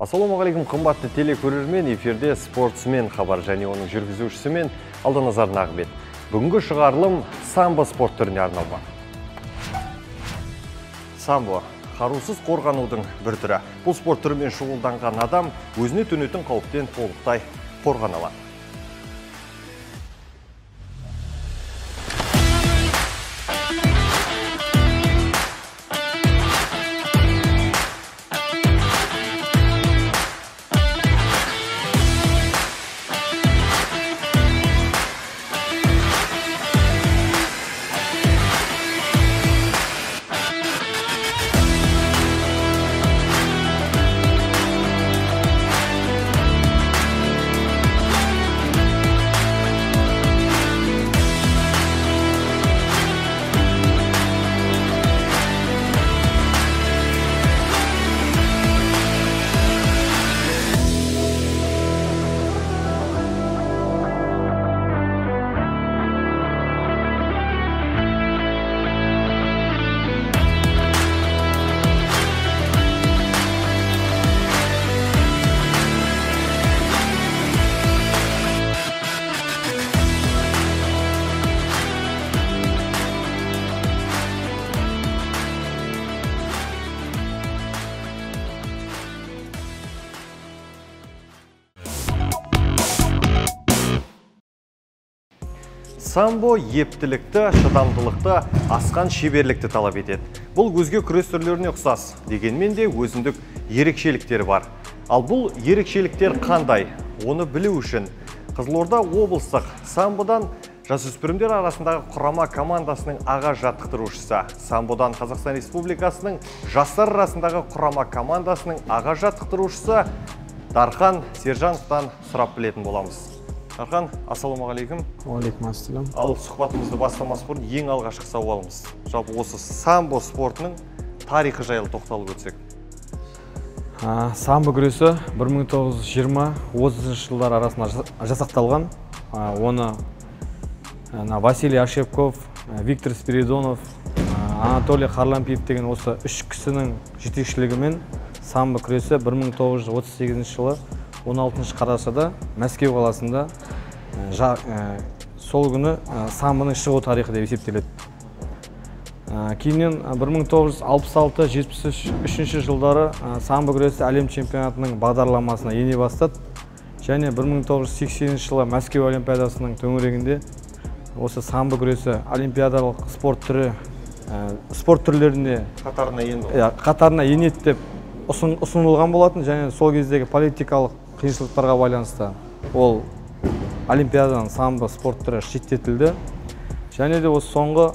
Ассалаумағалейкум, қымбатты телекөрермен, эфирде спортсмен хабар және оның жүргізушісі мен Алданазар Нағбет. Бүгінгі шығарылым самбо спорт түріне арналған. Самбо қарусыз қорғанудың бір түрі. Бұл спорт түрімен шұғылданған адам өзіне төнетін қауіптен толықтай қорғана алады. Самбо ептілікті, шыдамдылықты, асқан шеберлікті талап етеді. Бұл өзге күрес түрлеріне ұқсас, дегенмен де өзіндік ерекшеліктері бар. Ал бұл ерекшеліктер қандай? Оны білу үшін Қызылорда облыстық самбодан жасөспірімдер арасындағы құрама командасының аға жаттықтырушысы, самбодан Қазақстан Республикасының жастар арасындағы құрама командасының аға жаттықтырушысы Дархан Сержановтан сұрап білетін боламыз. Дархан, ассалаумағалейкум. Уалейкум ассалам. Ал сұхбатымызды бастамас бұрын ең алғашқы сауалымыз. Жалпы осы самбо спортының тарихы жайлы тоқталып өтсек. Самбо күресі 1920-30 жылдар арасында жасақталған. Оны Василий Ашепков, Виктор Спиридонов, Анатолий Харлампиев деген осы үш кісінің жетекшілігімен самбо күресі 1938 жылы 16 қарашада Мәскеу қаласында сол күні самбоның шығу тарихы деп есептеледі. Кейіннен 1966-73 жылдары самбо күресі әлем чемпионатының бағдарламасына ене бастады. Және 1980 жылы Мәскеу олимпиадасының төңірегінде осы самбо күресі олимпиадалық спорт түрлеріне қатарына енеді деп ұсынылған болатын, және сол кездегі политикалық қиыншылықтарға байланысты ол олимпиададан самбо спорт түрі шеттетілді. Және де осы соңғы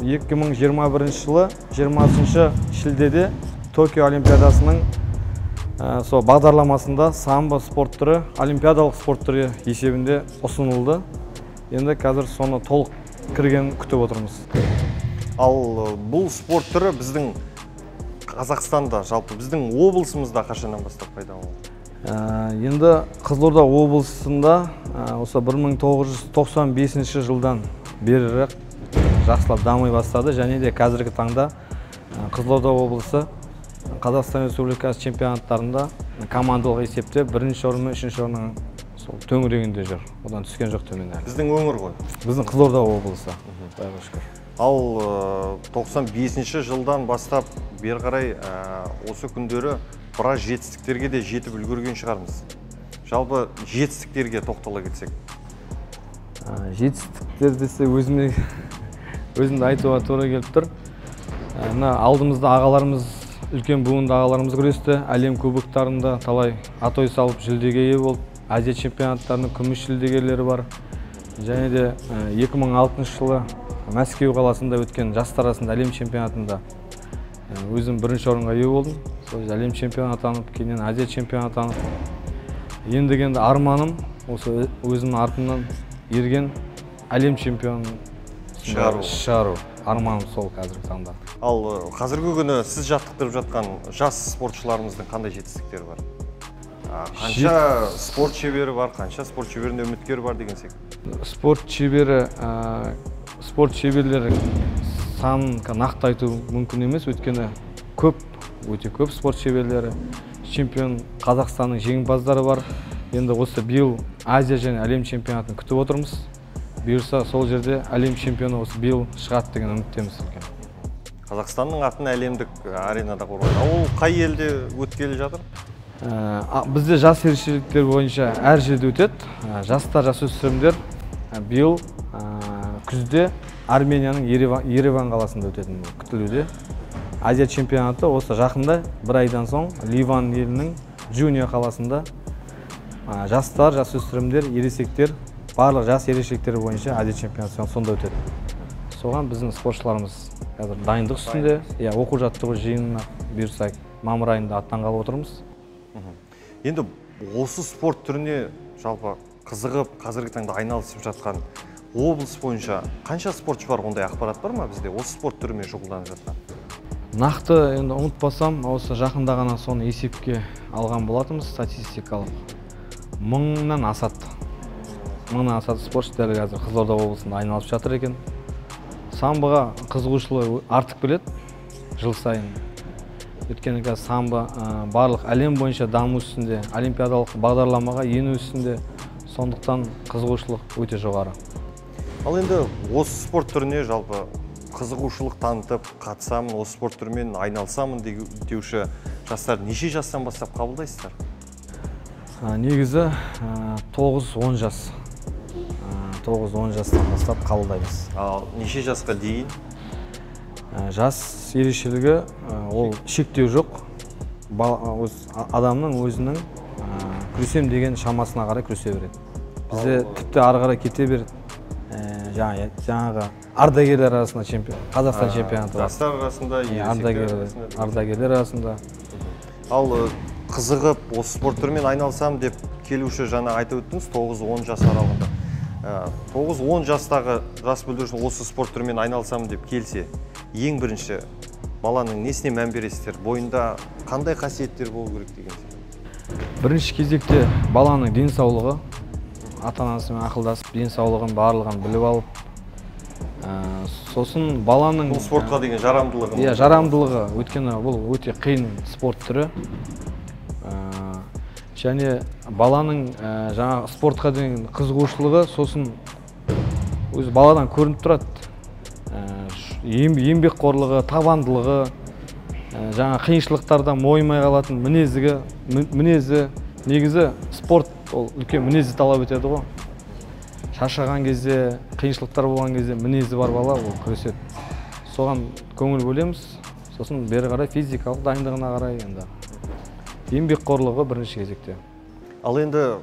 2021 жылы 20 шілдеде Токио олимпиадасының сол бағдарламасында самбо спорт түрі олимпиадалық спорт түрі есебінде ұсынылды. Енді қазір соны толық кірген күтіп отырмыз. Ал бұл спорт түрі біздің Қазақстанда, жалпы біздің облысымызда қашаннан бастап пайда болды? Енді Қызылорда облысында осы 1995 жылдан бері жақсылап дамый бастады, және де қазіргі таңда Қызылорда облысы Қазақстан Республикасы чемпионаттарында командалық есепте бірінші орын мен үшінші орынның сол төңірегінде жүр. Одан түскен жоқ төмен әлі. Біздің өңір ғой? Біздің Қызылорда облысы. Ал 95 жылдан бастап бері қарай осы күндері біраз жетістіктерге де жетіп үлгерген шығармыз. Жалпы жетістіктерге тоқтала кетсек. Жетістіктер десе өзімді айтуға тура келіп тұр. Алдымызда ағаларымыз, үлкен буынды ағаларымыз күресті. Әлем кубоктарында талай атой салып жүлдеге ие болып, Азия чемпионаттарының күміс жүлдегерлері бар. Және де 2006 жылы Мәскеу қаласында өткен жастар арасында әлем чемпионатында өзім бірінші орынға ие болдым. Сол әлем чемпионы атанып, кейіннен Азия чемпионы атанып. Ендігенде арманым осы өзімнің артымнан ерген әлем чемпионын шығару. Арманым сол қазіргі таңда. Ал қазіргі күні сіз жаттықтырып жатқан жас спортшыларымыздың қандай жетістіктері бар? Қанша спорт шебері бар, қанша спорт шеберінде үміткер бар деген секілді? Спорт шеберлері санын нақты айту мүмкін емес, өйткені өте көп спорт шеберлері. чемпион Қазақстанның жеңімпаздары бар. Енді осы биыл Азия және әлем чемпионатын күтіп отырмыз. Бұйырса сол жерде әлем чемпионы осы биыл шығады деген үміттеміз. Қазақстанның атын әлемдік аренада қорғайды. Ол қай елде өткелі жатыр? Бізде жас ерекшеліктер бойынша әр жерде өтеді. Жастар, жасөспірімдер биыл күзде Арменияның Ереван қаласында өтетін күтілуде. Азия чемпионаты осы жақында бір айдан соң Ливан елінің Джуния қаласында жастар, жасөспірімдер, ересектер, барлық жас ерекшеліктері бойынша Азия чемпионаты сонда өтеді. Соған біздің спортшыларымыз қазір дайындық үстінде, оқу жаттығу жиынына бұйырса мамыр айында аттанғалы отырмыз. Енді осы спорт түріне жалпы қызығып, қазіргі таңда айналысып жатқан облыс бойынша қанша спортшы бар, ондай ақпарат бар ма бізде осы спорт түрімен шұғылданып жатқан? Нақты енді ұмытпасам, осы жақында ғана соны есепке алған болатымыз, статистикалық. 1000-нан асады. 1000-нан асады спортшы дәл қазір Қызылорда облысында айналысып жатыр екен. Самбоға қызығушылығы артып келеді жыл сайын. Өйткені қазір самбо барлық әлем бойынша даму үстінде, олимпиадалық бағдарламаға ену үстінде, сондықтан қызығушылық өте жоғары. Ал енді осы спорт түріне жалпы қызығушылық танытып, қатысамын, осы спорт түрімен айналысамын деуші жастар неше жастан бастап қабылдайсыздар? Негізі 9-10 жас. 9-10 жастан бастап қабылдаймыз. Ал неше жасқа дейін? Жас ерекшелігі ол шектеу жоқ. Адамның өзінің күресем деген шамасына қарай күресе береді. Бізде тіпті ары қарай кете береді. Жаңағы ардагерлер арасында Қазақстан чемпионаты бар. Жастар арасында, ардагерлер арасында. Ал қызығып, осы спорт түрімен айналысам деп келуші жаңа айтып өттіңіз, 9-10 жас аралығында. 9-10 жастағы жас бүлдіруші осы спорт түрімен айналысам деп келсе, ең бірінші баланың несіне мән бересіздер? Бойында қандай қасиеттер болу керек деген? Бірінші кезекте баланың денсаулығы, ата-анасымен ақылдасып, денсаулығын барлығын біліп алып, сосын баланың бұл спортқа деген жарамдылығы. Жарамдылығы, өйткені бұл өте қиын спорт түрі. Және баланың жаңа спортқа деген қызығушылығы сосын өз баладан көрініп тұрады. Еңбекқорлығы, табандылығы, жаңа қиыншылықтардан мойымай қалатын мінезі, негізі спорт ол үлкен мінезді талап етеді ғой. Шаршаған кезде, қиыншылықтар болған кезде мінезі бар бала ол күреседі. Соған көңіл бөлеміз. Сосын бері қарай физикалық дайындығына қарай енді еңбекқорлығы бірінші кезекте. Ал енді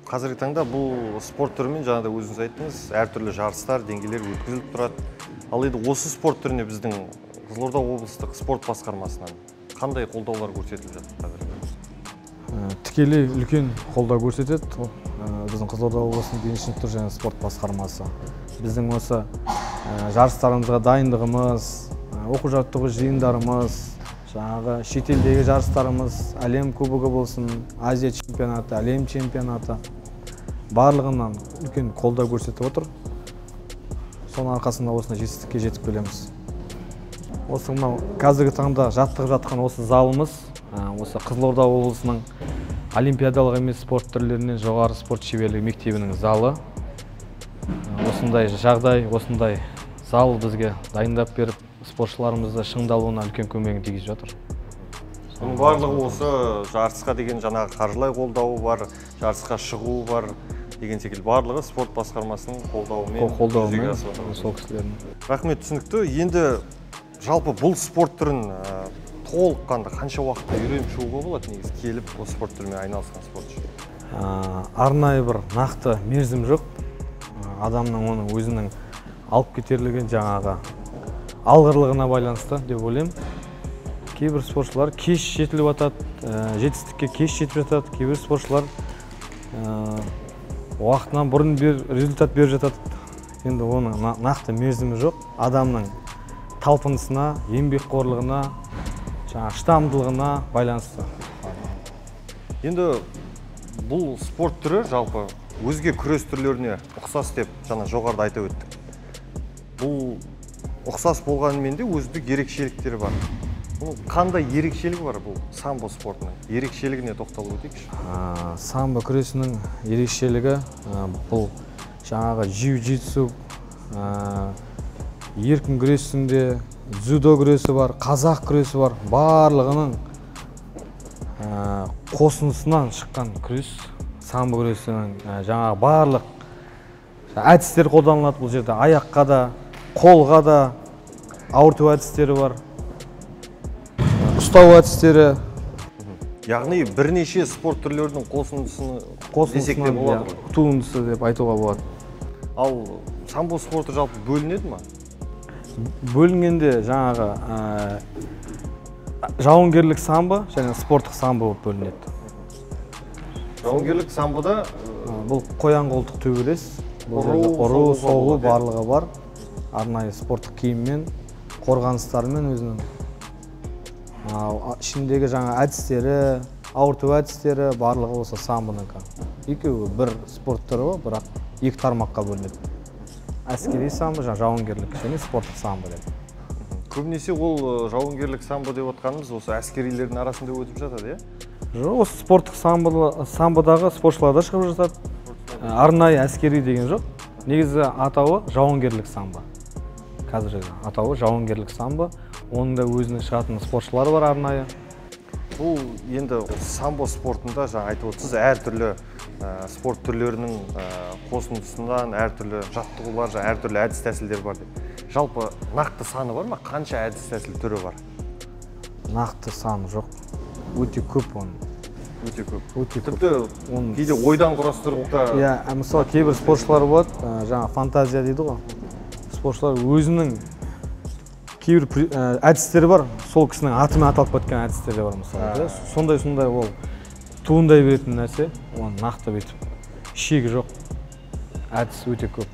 қазіргі таңда бұл спорт түрімен жаңада өзіңіз айттыңыз, әртүрлі жарыстар, деңгейлер өткізіліп тұрады. Ал енді осы спорт түріне біздің Қызылорда облыстық спорт басқармасынан қандай қолдаулар көрсетіліп жатыр қазір? Тікелей үлкен қолдау көрсетеді. Біздің Қызылорда облысының дене шынықтыру және спорт басқармасы. Біздің осы жарыстарымызға дайындығымыз, оқу жаттығу жиындарымыз, жаңағы шетелдегі жарыстарымыз, әлем кубогы болсын, Азия чемпионаты, әлем чемпионаты барлығынан үлкен қолдау көрсетіп отыр. Соның арқасында осына жетістікке жетіп келеміз. Осы қазіргі таңда жаттығып жатқан осы залымыз, осы Қызылорда облысының олимпиадалық емес спорт түрлерінен жоғары спорт шеберлігі мектебінің залы. Осындай жағдай, осындай зал бізге дайындап беріп, спортшыларымызды шыңдалуына үлкен көмегін тигізіп жатыр. Соның барлығы осы жарысқа деген жаңағы қаржылай қолдауы бар, жарысқа шығуы бар деген секілді барлығы спорт басқармасының қолдауымен жүзеге асып сол кісілердің. Рахмет, түсінікті. Енді жалпы бұл спорт түрін толыққанды қанша уақытта үйреніп шығуға болады негізі келіп осы спорт түрімен айналысқан спортшы? Арнайы бір нақты мерзім жоқ. Адамның оның өзінің алып кетерлігі жаңағы алғырлығына байланысты деп ойлаймын. Кейбір спортшылар кеш жетіліп жатады, жетістікке кеш жетіп жатады. Кейбір спортшылар уақытынан бұрын результат беріп жатады. Енді оның нақты мерзімі жоқ. Адамның талпынысына, еңбекқорлығына, шыдамдылығына байланысты. Енді бұл спорт түрі жалпы өзге күрес түрлеріне ұқсас деп жаңа жоғарыда айтып өттік. Бұл ұқсас болғанымен де өзіндік ерекшеліктері бар. Қандай ерекшелігі бар бұл самбо спортының? Ерекшелігіне тоқталып өтейікші. Самбо күресінің ерекшелігі бұл жаңағы jiu-jitsu, еркін күресінде, дзюдо күресі бар, қазақ күресі бар. Барлығының қосындысынан шыққан күрес. Самбо күресінің жаңағы барлық әдістер қолданылады бұл жерде. Аяққа да, қолға да ауырту әдістері бар. Ұстау әдістері. Яғни бірнеше спорт түрлерінің қосындысынан болады. Туындысы деп айтуға болады. Ал самбо спорты жалпы бөлінеді ма? Бөлінгенде жаңағы жауынгерлік самбо және спорттық самбо болып бөлінеді. Жауынгерлік самбода бұл қоян қолтық төбелес, ұру, соғу барлығы бар. Арнайы спорттық киіммен, қорғаныстарымен өзінің ішіндегі жаңа әдістері, ауырту әдістері барлығы осы самбоныкі. Екеуі бір спорт түрі, бірақ екі тармаққа бөлінеді. Әскери самбо, жауынгерлік және спорттық самбо деп. Көбінесе ол жауынгерлік самбо деп отқанымыз осы әскерилердің арасында өтіп жатады, Жоқ, осы спорттық самбодағы спортшылар да шығып жатады. Арнайы әскери деген жоқ. Негізі атауы жауынгерлік самбо. Қазіргі атауы жауынгерлік самбо. Оның да өзінің шығатын спортшылары бар арнайы. Бұл енді самбо спортында жаңа айтып отырсыз, әртүрлі спорт түрлерінің қосындысынан әртүрлі жаттығулар, әртүрлі әдіс тәсілдер бар деп. Жалпы нақты саны бар ма? Қанша әдіс тәсіл түрі бар? Нақты саны жоқ. Өте көп оның. Өте көп. Өте көп. Тіпті кейде ойдан құрастырып та... Мысалы кейбір спортшылар болады, жаңа фантазия дейді ғой. Спортшылар өзінің кейбір әдістері бар, сол кісінің атымен аталып кеткен әдістері бар мысалы. Сондай ол туындай беретін нәрсе, оны нақты бетіп. Шегі жоқ. Әдіс өте көп.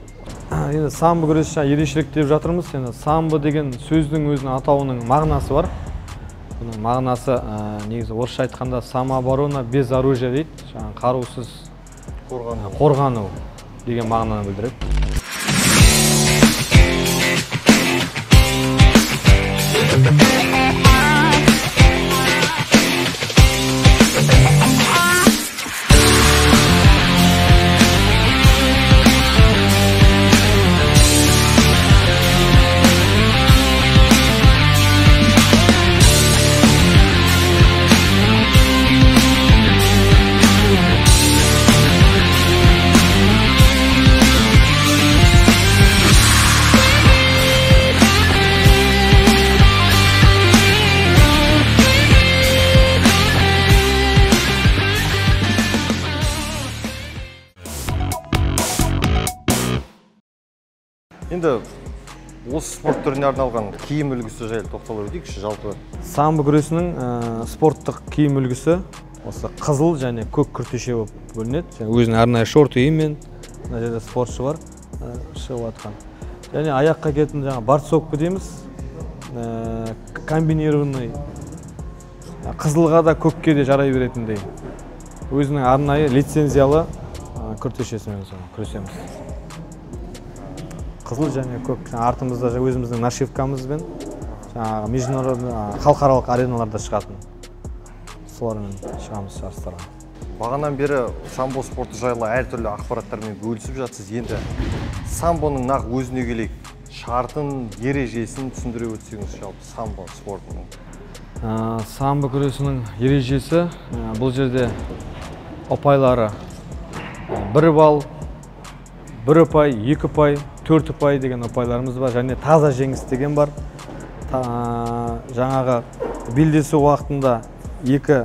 Енді самбо күресі ерекшелік деп жатырмыз. Самбо деген сөздің өзінің атауының мағынасы бар. Бұның мағынасы негізі орысша айтқанда самооборона без оружия дейді. Қарусыз қорғану деген мағынаны білдіреді. Енді осы спорт түріне арналған киім үлгісі жайлы тоқталып өтейікші жалпы. Самбо күресінің спорттық киім үлгісі осы қызыл және көк күртеше болып бөлінеді. Өзінің арнайы шорт-киіммен, мына жерде спортшы бар шығып жатқан. Және аяққа келетін борцовка дейміз, комбинированный, қызылға да көкке де жарай беретіндей. Өзінің арнайы лицензиялы күртешесімен күресеміз. Қызыл және көк. Артымызда өзіміздің нашивкамызбен международный халықаралық ареналарда шығатын. Солармен шығамыз жарыстарға. Бағанан бері самбо спорты жайлы әртүрлі ақпараттармен бөлісіп жатсыз. Енді самбоның нақ өзіне келейік. Шартын, ережесін түсіндіре өтсеңіз жалпы самбо спортының. Самбо күресінің ережесі бұл жерде ұпайлары 1 балл, 1 ұпай, 2 ұпай, 4 ұпай деген ұпайларымыз бар, және таза жеңіс деген бар. Жаңағы белдесу уақытында 2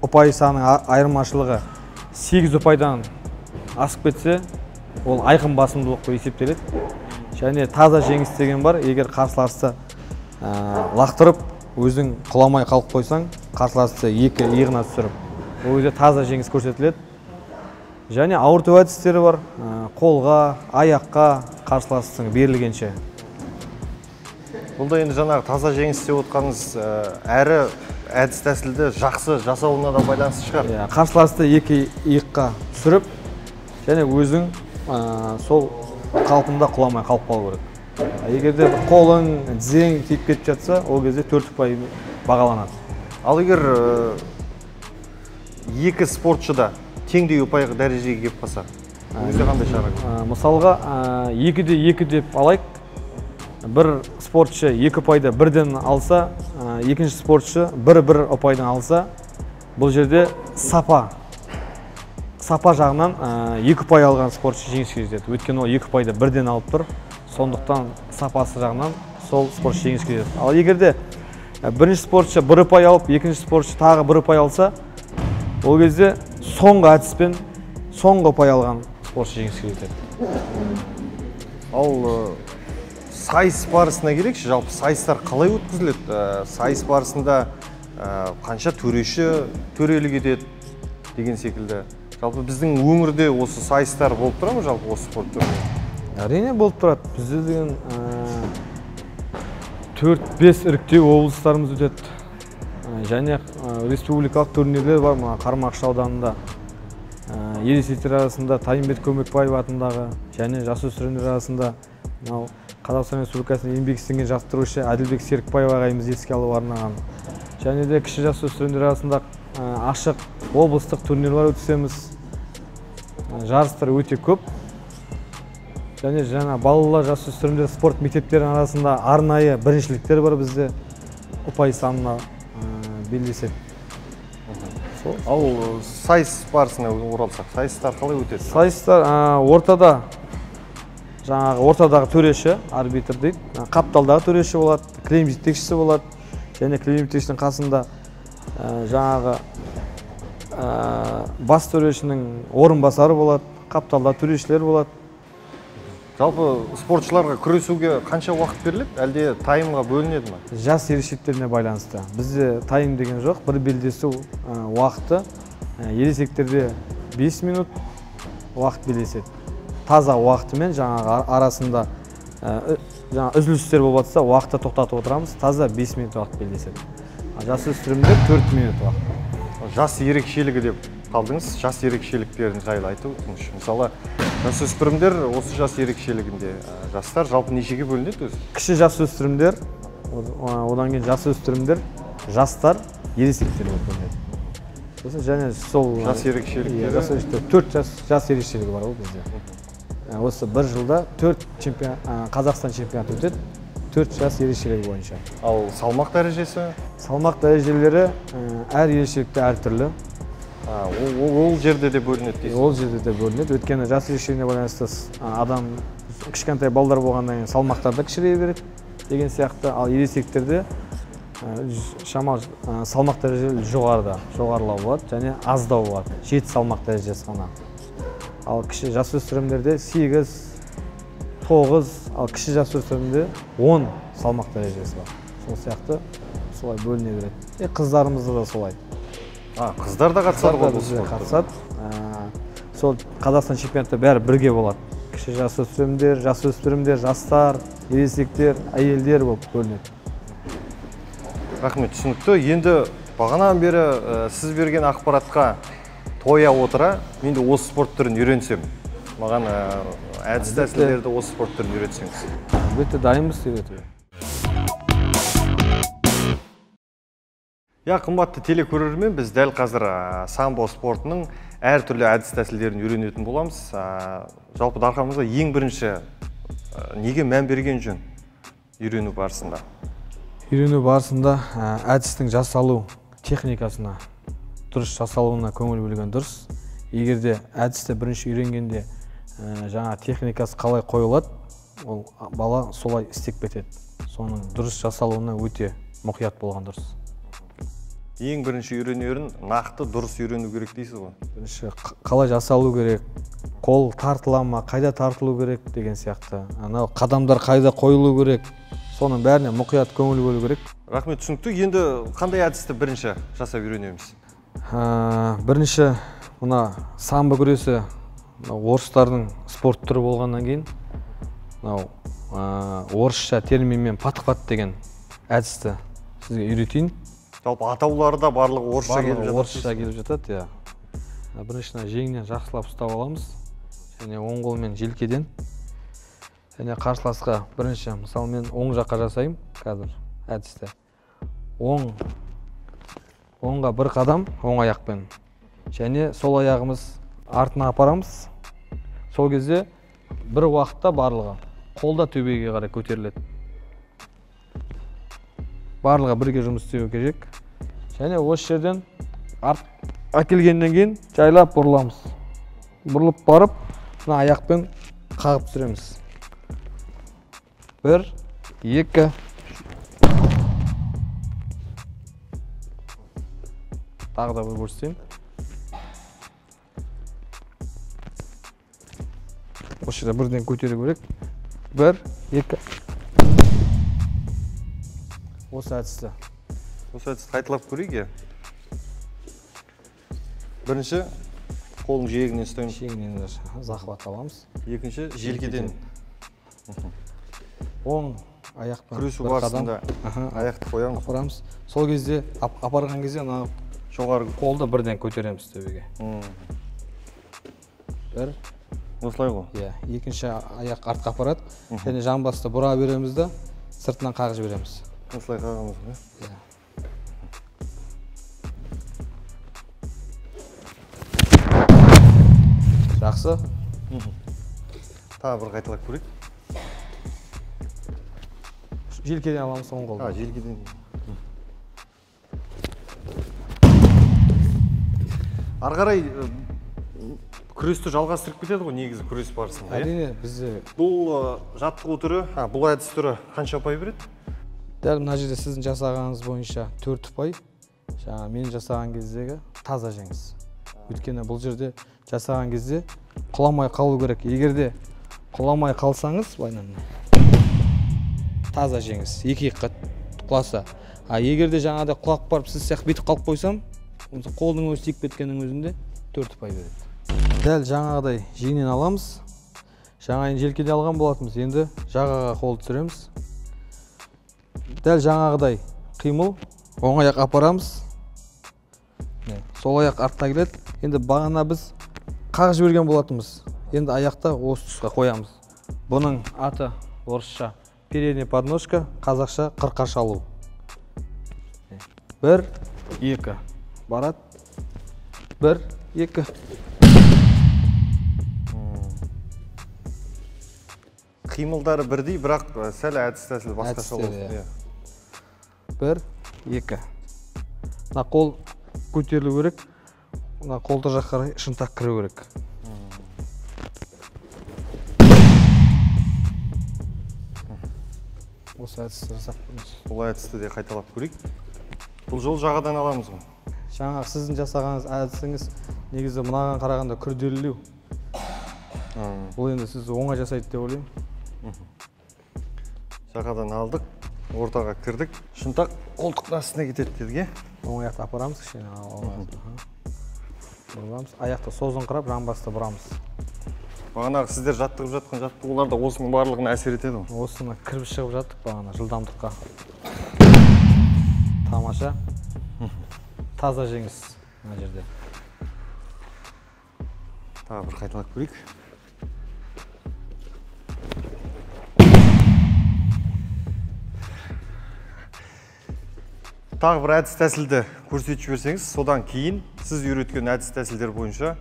ұпай санының айырмашылығы 8 ұпайдан асып кетсе, ол айқын басымдылық болып есептеледі. Және таза жеңіс деген бар, егер қарсыласты лақтырып, өзің құламай қалып қойсаң, қарсыласты 2 иығына түсіріп, ол кезде таза жеңіс көрсетіледі. Және ауырту әдістері бар, қолға, аяққа қарсыластың берілгенше. Бұлда енді жаңағы таза жеңіс деп отқаныңыз әрі әдіс тәсілді жақсы жасауына да байланысты шығар. Қарсыласты 2 иыққа түсіріп, және өзің сол қалпында құламай қалып қалу керек. Егерде қолың, тізең тиіп кетіп жатса, ол кезде 4 ұпай бағаланады. Ал егер екі спортшы да теңдей ұпай дәрежеге келіп қалса, өзі қандай шара? Мысалға 2-2 деп алайық. Бір спортшы 2 ұпайды бірден алса, екінші спортшы 1-1 ұпайдан алса, бұл жерде сапа жағынан 2 ұпай алған спортшы жеңіске жетеді. Өйткені ол 2 ұпайды бірден алып тұр, сондықтан сапасы жағынан сол спортшы жеңіске жетеді. Ал егерде бірінші спортшы 1 ұпай алып, екінші спортшы тағы 1 ұпай алса, ол кезде соңғы әдіспен соңғы ұпай алған спортшы жеңіске жетеді. Ал сайыс барысына келейікші, жалпы сайыстар қалай өткізіледі? Сайыс барысында қанша төреші төрелік етеді деген секілді. Жалпы біздің өңірде осы сайыстар болып тұра ма, жалпы осы спорт түрінде? Әрине болып тұрады. Бізде деген 4-5 іріктеу облыстарымыз өтеді. Және республикалық турнирлер бар, Қармақшы ауданында. Ересектер арасында Тайымбет Көмекбаев атындағы және жасөспірімдер арасында Қазақстан Республикасының еңбек сіңірген жаттықтырушы Әділбек Серікбаев ағайымыз еске алуға арнаған. Және де кіші жасөспірімдер арасында ашық облыстық турнирлар өткіземіз. Жарыстар өте көп. Және балалар жасөспірімдер спорт мектептерінің арасында арнайы біріншіліктер бар бізде. Ұпай санына белгілесек. Ал сайыс барысына оралсақ, сайыстар қалай өтеді? Сайыстар ортадағы төреші, арбитр дейді, қапталдағы төреші болады, кілем жетекшісі болады, және кілем жетекшінің қасында бас төрешінің орынбасары болады, қапталда төрешілер болады. Жалпы спортшыларға күресуге қанша уақыт беріледі, әлде таймға бөлінеді ме? Жас ерекшеліктеріне байланысты. Бізде тайм деген жоқ, бір белдесу уақыты. Ересектерде 5 минут уақыт белдеседі. Таза уақытымен арасында үзілістер болып жатса, уақытты тоқтатып отырамыз, таза 5 минут уақыт белдеседі. Жасөспірімдер 4 минут уақыт. Жас ерекшелігі деп қалдыңыз, жас ерекшеліктерін жайлы айтып өтіңізші. Мысалы, жасөспірімдер осы жас ерекшелігінде жастар жалпы нешеге бөлінеді өзі? Кіші жасөспірімдер, одан кейін жасөспірімдер, жастар, ересектер болып бөлінеді. Және сол жас ерекшеліктері 4 жас ерекшелігі бар ол бізде. Осы бір жылда 4 Қазақстан чемпионаты өтеді, 4 жас ерекшелігі бойынша. Ал салмақ дәрежесі? Салмақ дәрежелері әр ерекшелікте әртүрлі. Ол жерде де бөлінеді дейсіз? Ол жерде де бөлінеді. Өйткені жас ерекшелігіне байланысты адам кішкентай балдар болғаннан кейін салмақтарда кішірейе береді деген сияқты. Ал ересектерде шамалы салмақ дәрежелері жоғарылау болады және аздау болады. 7 салмақ дәрежесі ғана. Ал кіші жасөспірімдерде 8, 9, ал кіші жасөспірімде 10 салмақ дәрежесі бар. Сол сияқты солай бөліне береді. Қыздарымызда да солай. Қыздар да қатысады ғой бұл спортқа? Қатысады. Сол Қазақстан чемпионаты бәрі бірге болады. Кіші жасөспірімдер, жастар, ересектер, әйелдер болып бөлінеді. Рахмет, түсінікті. Енді бағанан бері сіз берген ақпаратқа тоя отыра, мен де осы спорт түрін үйренсем. Маған әдіс тәсілдерді осы спорт түрін үйретсеңіз. Әлбетте дайынбыз үйретуге. Қымбатты телекөрермен, біз дәл қазір самбо спортының әртүрлі әдіс тәсілдерін үйренетін боламыз. Жалпы дарқамызда ең бірінші неге мән берген жөн үйрену барысында? Үйрену барысында әдістің жасалу техникасына, дұрыс жасалуына көңіл бөлген дұрыс. Егерде әдісті бірінші үйренгенде жаңа техникасы қалай қойылады, ол бала солай істеп кетеді. Соның дұрыс жасалуына өте мұқият болған дұрыс. Ең бірінші үйренерін нақты дұрыс үйрену керек дейсіз ғой? Бірінші қалай жасалу керек, қол тартыла ма, қайда тартылу керек деген сияқты. Қадамдар қайда қойылу керек, соның бәріне мұқият көңіл бөлу керек. Рахмет, түсінікті. Енді қандай әдісті бірінші жасап үйренеміз? Бірінші мына самбо күресі орыстардың спорт түрі болғаннан кейін орысша терминмен пат-пат деген әдісті сізге үйретейін. Жалпы атаулары да барлығы орысша келіп жатады? Орысша келіп жатады, иә. Біріншіден жеңнен жақсылап ұстап аламыз, және оң қолмен желкеден. Және қарсыласқа бірінші, мысалы мен оң жаққа жасаймын қазір әдісті. Оң оңға бір қадам оң аяқпен. Және сол аяғымыз артына апарамыз. Сол кезде бір уақытта барлығы қолда төбеге қарай көтеріледі. Барлығы бірге жұмыс істеу керек. Және осы жерден әкелгеннен кейін жайлап бұрыламыз. Бұрылып барып, мына аяқпен қағып түсіреміз. 1, 2. Тағы да бір көрсетейін. Осы жерде бірден көтеру керек. 1, 2. Осы әдісті. Осы әдісті қайталап көрейік. Бірінші қолың жиегінен ұстаймыз. Жиегінен захват аламыз. Екінші желкеден. Оң аяқпен Күресу барысында аяқты қоямыз. Апарамыз. Сол кезде апарған кезде жоғары қолды бірден көтереміз төбеге. 1. Осылай ғой. Иә, екінші аяқ артқа апарады. Және жамбасты бұра береміз де сыртынан қағып жібереміз. Осылай қағамыз ғой. Иә. Жақсы. Тағы бір қайталап көрейік. Желкеден аламыз оң қолды. Желкеден. Ары қарай күресті жалғастырып кетеді ғой, негізі күрес барысында. Әрине, бізде Бұл жаттығу түрі, бұл әдіс түрі қанша ұпай береді? дәл мына жерде сіздің жасағаныңыз бойынша 4 ұпай. Жаңа мен жасаған кездегі таза жеңіс. Өйткені бұл жерде жасаған кезде құламай қалу керек. Егерде құламай қалсаңыз, таза жеңіс. 2-2 құласа. Егерде жаңада құлап барып сіз сияқты бетіп қалып қойсам, қолдың өзі тиіп кеткеннің өзінде 4 ұпай береді. Дәл жаңағыдай жеңнен аламыз. Жаңа желкеде алған болатынбыз. Енді жағаға қолды түсіреміз. Дәл жаңағыдай қимыл, оң аяқ апарамыз. Сол аяқ артқа келеді. Енді бағана біз қағып жіберген болатынбыз. Енді аяқта осы тұсқа қоямыз. Бұның аты орысша передняя подножка, қазақша қырқа шалу. 1, 2. Барады. 1, 2. Қимылдары бірдей, бірақ сәл әдіс-тәсіл басқаша болады. 1, 2. Мына қол көтерілу керек. Мына қолды жаққа қарай шынтақ кіру керек. Осы әдісті жасап көріңіз. Бұл әдісті де қайталап көрейік. Бұл жол жағадан аламыз ғой. Жаңа сіздің жасағаныңыз әдісіңіз негізі мынаған қарағанда күрделілеу. Бұл енді сіз оңай жасайды деп ойлаймын. Жағадан алдық, ортаға кірдік. Шынтақ қолтықтың астына кетеді дедік. Оң аяқты апарамыз, кішкене бұрамыз. Аяқты созыңқырап, жамбасты бұрамыз. Бағанағы сіздер жаттығып жатқан жаттығуларда осының барлығына әсер етеді ғой. Осыны кіріп шығып жаттық бағана жылдамдыққа. Тамаша. Таза жеңіс мына жерде. Тағы бір қайталап көрейік. Тағы бір әдіс тәсілді көрсетіп жіберсеңіз, содан кейін сіз үйреткен әдіс тәсілдер бойынша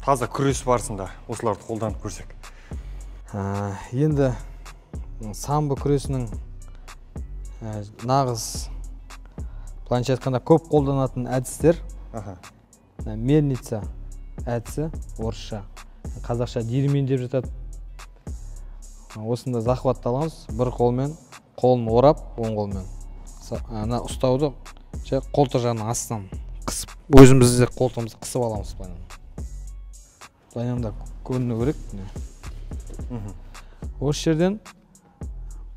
таза күрес барысында осыларды қолданып көрсек. Енді самбо күресінің нағыз былайша айтқанда көп қолданатын әдістер. Мельница әдісі орысша, қазақша диірмен деп жатады. Осында захватты аламыз, бір қолмен қолын орап, оң қолмен. Ана ұстауды қолты жағынан астынан қысып, өзімізді қолтымызды қысып аламыз. Былайнамда көріну керек. Осы жерден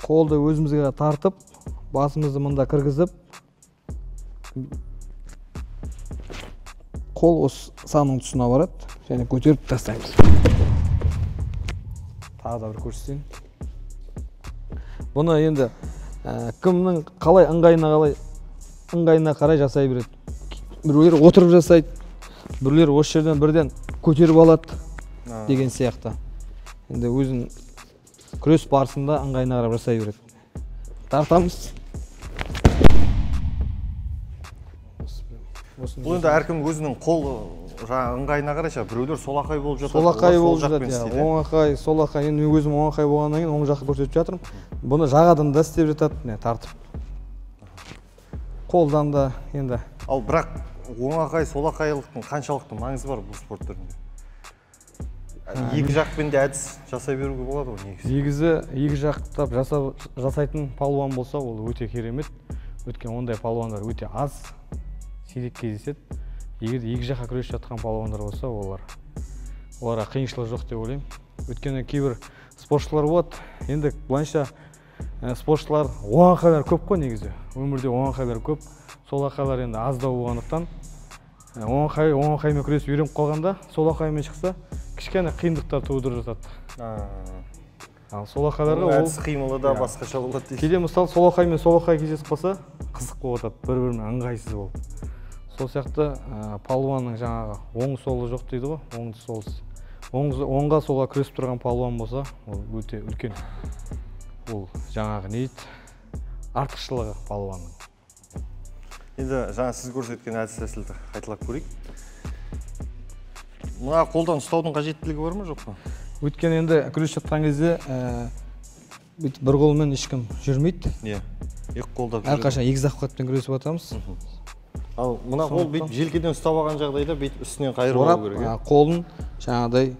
қолды өзімізге тартып, басымызды мында кіргізіп, қол осы санның тұсына барады, және көтеріп тастаймыз. Тағы да бір көрсетейін. Бұны енді кімнің қалай ыңғайына қарай жасай береді. Біреулер отырып жасайды, біреулер осы жерден бірден көтеріп алады деген сияқты. Енді өзін күрес барысында ыңғайына қарап жасай береді. Тартамыз. Бұл енді әркім өзінің қол ыңғайына қарай шығар. Біреулер солақай болып жатады. Солақай болып жатады, оңақай, солақай. Енді мен өзім оңақай болғаннан кейін оң жаққа көрсетіп жатырмын. Бұны жағадан да істеп жатады, тартып. Қолдан да енді. Ал бірақ оңақай, солақайлықтың қаншалықты маңызы бар бұл спорт түрінде? Екі жақпен де әдіс жасай беруге болады ғой негізі? Негізі екі жақтап жасайтын палуан болса, ол өте керемет. Өткен ондай палуандар өте аз, сирек кездеседі. Егер екі жаққа күресіп жатқан палуандар болса, оларға қиыншылық жоқ деп ойлаймын. Өткені кейбір спортшылар болады. Енді былайша спортшылар оңақайлар көп қой негізі. Өмірде оңақайлар көп. Солақайлар енді аздау болғандықтан оңақаймен күресіп үйреніп қалғанда, солақаймен шықса, кішкене қиындықтар тудырып жатады. Ал солақайларға ол әдіс қимылы да басқаша болады дейсіз. Кейде мысалы солақай мен солақай кездесіп қалса, қызық болып жатады, бір-біріне ыңғайсыз болып. Сол сияқты палуанның жаңағы оң солы жоқ дейді ғой, оңды солысы. Оңға солға күресіп тұрған палуан болса, ол өте үлкен. Ол жаңағы не дейді? Артықшылығы палуанның. Енді жаңа сіз көрсеткен әдіс тәсілді қайталап көрейік. Мына қолдан ұстаудың қажеттілігі бар ма, жоқ па? Өйткені енді күресіп жатқан кезде бір қолмен ешкім жүрмейді. Екі қолдап жүреді. Әрқашан екі зақпатпен күресіп жатамыз. Ал мына қол бүйтіп желкеден ұстап алған жағдайда бүйтіп үстінен қайырып алу керек. Қолын жаңағыдай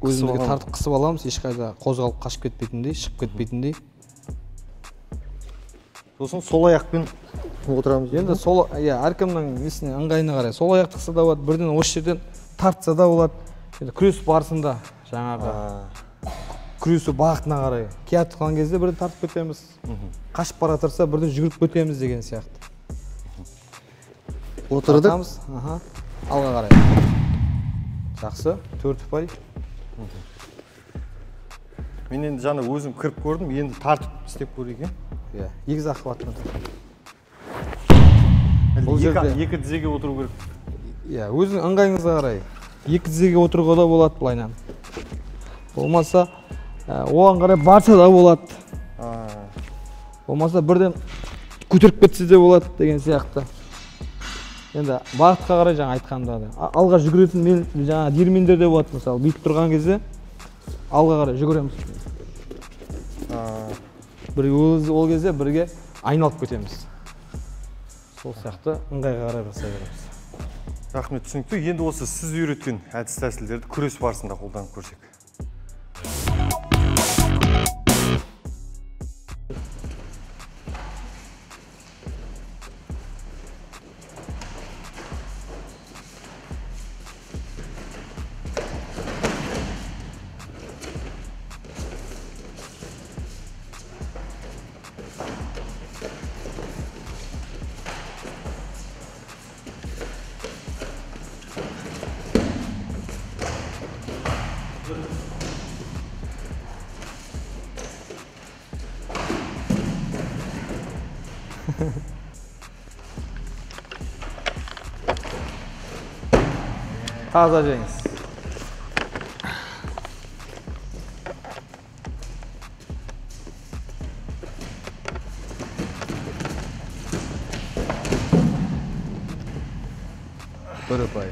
өзімізге тартып қысып аламыз, ешқайда қозғалып қашып кетпейтіндей, шығып кетпейтіндей. Сосын сол аяқпен отырамыз. Енді сол, әркімнің несіне ыңғайына қарай сол аяқ тықса да болады, бірден осы жерден тартса да болады. Енді күрес барысында жаңағы күресу бағытына қарай кият қалған кезде бірден тартып кетеміз. Қашып бара жатырса бірден жүгіріп кетеміз деген сияқты. Отырдық. Алға қарай. Жақсы, төрт ұпай. Мен енді жаңа өзім кіріп көрдім, енді тартып істеп көрейік. Екі зақпатпен. Екі тізеге отыру керек. Өзің ыңғайыңызға қарай. Екі тізеге отыруға да болады былайнан. Болмаса, оған қарай барса да болады. Болмаса бірден көтеріп кетсе де болады деген сияқты. Енді бағытқа қарай жаңа айтқанда да. Алға жүгіретін жаңа диірмендер де болады, мысалы, бүйтіп тұрған кезде алға қарай жүгіреміз. Ол кезде бірге айналып кетеміз. Сол сияқты ыңғайға қарай жасай береміз. Рахмет, түсінікті. Енді осы сіз үйреткен әдіс тәсілдерді күрес барысында қолданып көрсек. Таза жеңіз. Бір ұпай.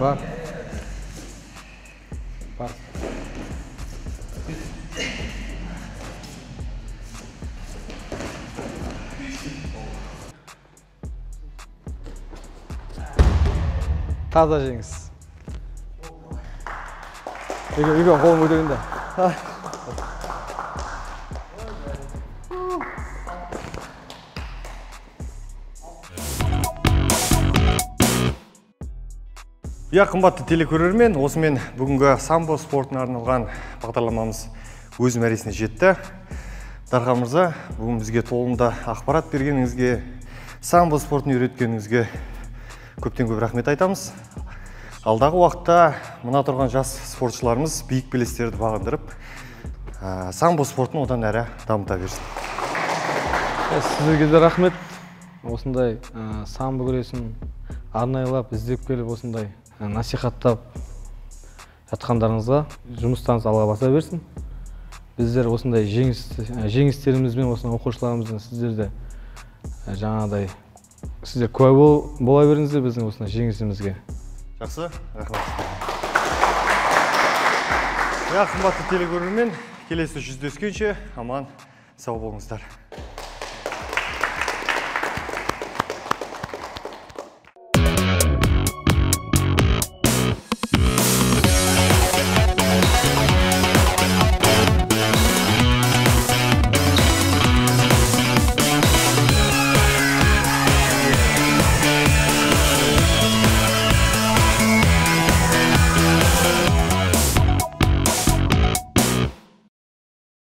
Бар. Бар. Таза жеңіз. Үйге қолым көтергенде. Қымбатты телекөрермен, осымен бүгінгі самбо спортына арналған бағдарламамыз өз мәресіне жетті. Дархан мырза, бүгін бізге толымда ақпарат бергеніңізге, Самбо спортын үйреткеніңізге көптен көп рахмет айтамыз. Алдағы уақытта мына тұрған жас спортшыларымыз биік белестерді бағындырып, самбо спортын одан әрі дамыта берсін. Сіздерге де рахмет. Осындай самбо күресін арнайлап, іздеп келіп, осындай насихаттап жатқандарыңызға жұмыстарыңыз алға баса берсін. Біздер осындай жеңістерімізбен, осындай оқушыларымыздың сіздерде жаңағыдай сіздер куә бола беріңіздер біздің осындай жеңісімізге. Жақсы, рахмет. Қымбатты телекөрермен, келесі жүздескенше аман сау болыңыздар.